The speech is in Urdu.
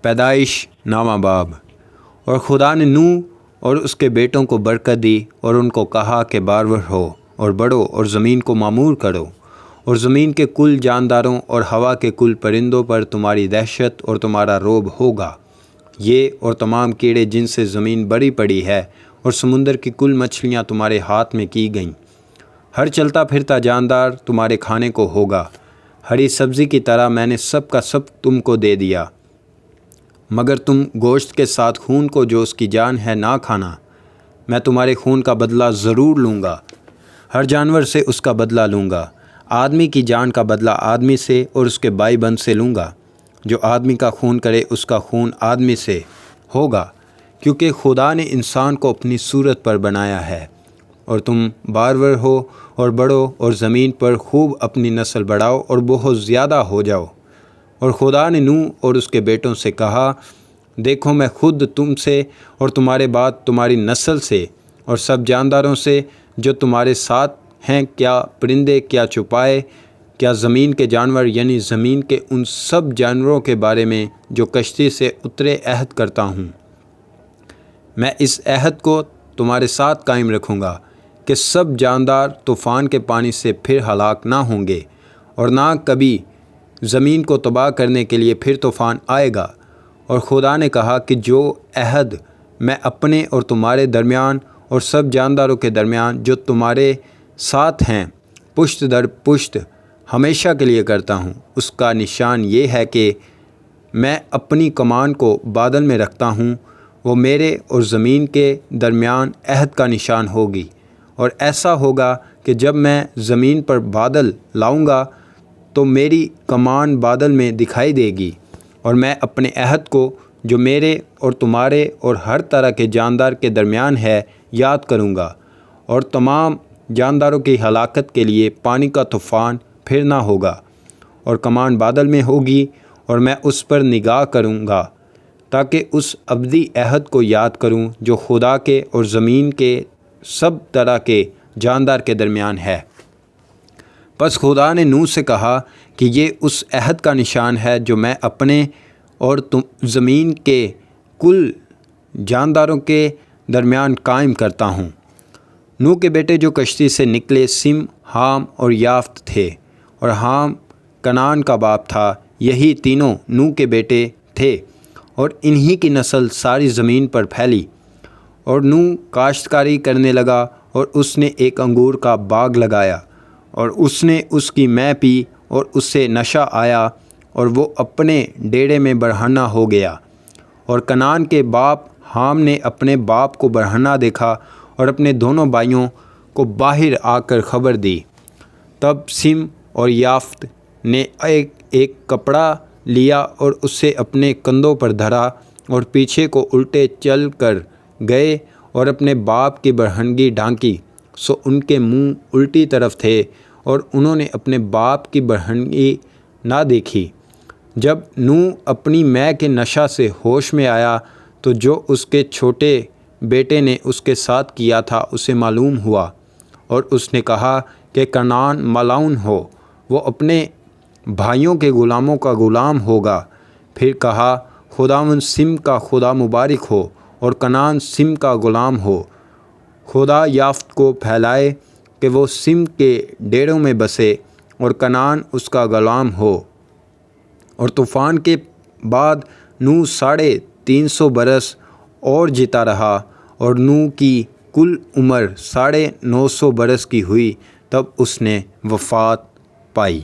پیدائش نامہ باب۔ اور خدا نے نوح اور اس کے بیٹوں کو برکت دی اور ان کو کہا کہ بارور ہو اور بڑھو اور زمین کو معمور کرو، اور زمین کے کل جانداروں اور ہوا کے کل پرندوں پر تمہاری دہشت اور تمہارا رعب ہوگا، یہ اور تمام کیڑے جن سے زمین بڑی پڑی ہے، اور سمندر کی کل مچھلیاں تمہارے ہاتھ میں کی گئیں۔ ہر چلتا پھرتا جاندار تمہارے کھانے کو ہوگا، ہری سبزی کی طرح میں نے سب کا سب تم کو دے دیا، مگر تم گوشت کے ساتھ خون کو جو اس کی جان ہے نہ کھانا۔ میں تمہارے خون کا بدلہ ضرور لوں گا، ہر جانور سے اس کا بدلہ لوں گا، آدمی کی جان کا بدلہ آدمی سے اور اس کے بھائی بند سے لوں گا۔ جو آدمی کا خون کرے اس کا خون آدمی سے ہوگا، کیونکہ خدا نے انسان کو اپنی صورت پر بنایا ہے۔ اور تم بارور ہو اور بڑھو اور زمین پر خوب اپنی نسل بڑھاؤ اور بہت زیادہ ہو جاؤ۔ اور خدا نے نوح اور اس کے بیٹوں سے کہا، دیکھو میں خود تم سے اور تمہارے بعد تمہاری نسل سے اور سب جانداروں سے جو تمہارے ساتھ ہیں، کیا پرندے، کیا چوپائے، کیا زمین کے جانور، یعنی زمین کے ان سب جانوروں کے بارے میں جو کشتی سے اترے عہد کرتا ہوں۔ میں اس عہد کو تمہارے ساتھ قائم رکھوں گا کہ سب جاندار طوفان کے پانی سے پھر ہلاک نہ ہوں گے، اور نہ کبھی زمین کو تباہ کرنے کے لیے پھر طوفان آئے گا۔ اور خدا نے کہا کہ جو عہد میں اپنے اور تمہارے درمیان اور سب جانداروں کے درمیان جو تمہارے ساتھ ہیں پشت در پشت ہمیشہ کے لیے کرتا ہوں، اس کا نشان یہ ہے کہ میں اپنی کمان کو بادل میں رکھتا ہوں، وہ میرے اور زمین کے درمیان عہد کا نشان ہوگی۔ اور ایسا ہوگا کہ جب میں زمین پر بادل لاؤں گا تو میری کمان بادل میں دکھائی دے گی، اور میں اپنے عہد کو جو میرے اور تمہارے اور ہر طرح کے جاندار کے درمیان ہے یاد کروں گا، اور تمام جانداروں کی ہلاکت کے لیے پانی کا طوفان پھر نہ ہوگا، اور کمان بادل میں ہوگی، اور میں اس پر نگاہ کروں گا تاکہ اس ابدی عہد کو یاد کروں جو خدا کے اور زمین کے سب طرح کے جاندار کے درمیان ہے۔ پس خدا نے نوح سے کہا کہ یہ اس عہد کا نشان ہے جو میں اپنے اور زمین کے کل جانداروں کے درمیان قائم کرتا ہوں۔ نوح کے بیٹے جو کشتی سے نکلے سم، حام اور یافت تھے، اور حام کنعان کا باپ تھا۔ یہی تینوں نوح کے بیٹے تھے، اور انہی کی نسل ساری زمین پر پھیلی۔ اور نوح کاشتکاری کرنے لگا، اور اس نے ایک انگور کا باغ لگایا، اور اس نے اس کی مے پی، اور اس سے نشہ آیا، اور وہ اپنے ڈیرے میں برہنہ ہو گیا۔ اور کنعان کے باپ حام نے اپنے باپ کو برہنہ دیکھا اور اپنے دونوں بھائیوں کو باہر آ کر خبر دی۔ تب سم اور یافت نے ایک کپڑا لیا اور اسے اپنے کندھوں پر دھرا، اور پیچھے کو الٹے چل کر گئے اور اپنے باپ کی برہنگی ڈھانکی، سو ان کے منہ الٹی طرف تھے، اور انہوں نے اپنے باپ کی برہنگی نہ دیکھی۔ جب نوح اپنی مے کے نشہ سے ہوش میں آیا تو جو اس کے چھوٹے بیٹے نے اس کے ساتھ کیا تھا اسے معلوم ہوا، اور اس نے کہا کہ کنعان ملعون ہو، وہ اپنے بھائیوں کے غلاموں کا غلام ہوگا۔ پھر کہا، خداوند سم کا خدا مبارک ہو، اور کنعان سم کا غلام ہو۔ خدا یافت کو پھیلائے کہ وہ سم کے ڈیروں میں بسے، اور کنعان اس کا غلام ہو۔ اور طوفان کے بعد نوح 350 برس اور جیتا رہا، اور نوح کی کل عمر 950 برس کی ہوئی، تب اس نے وفات پائی۔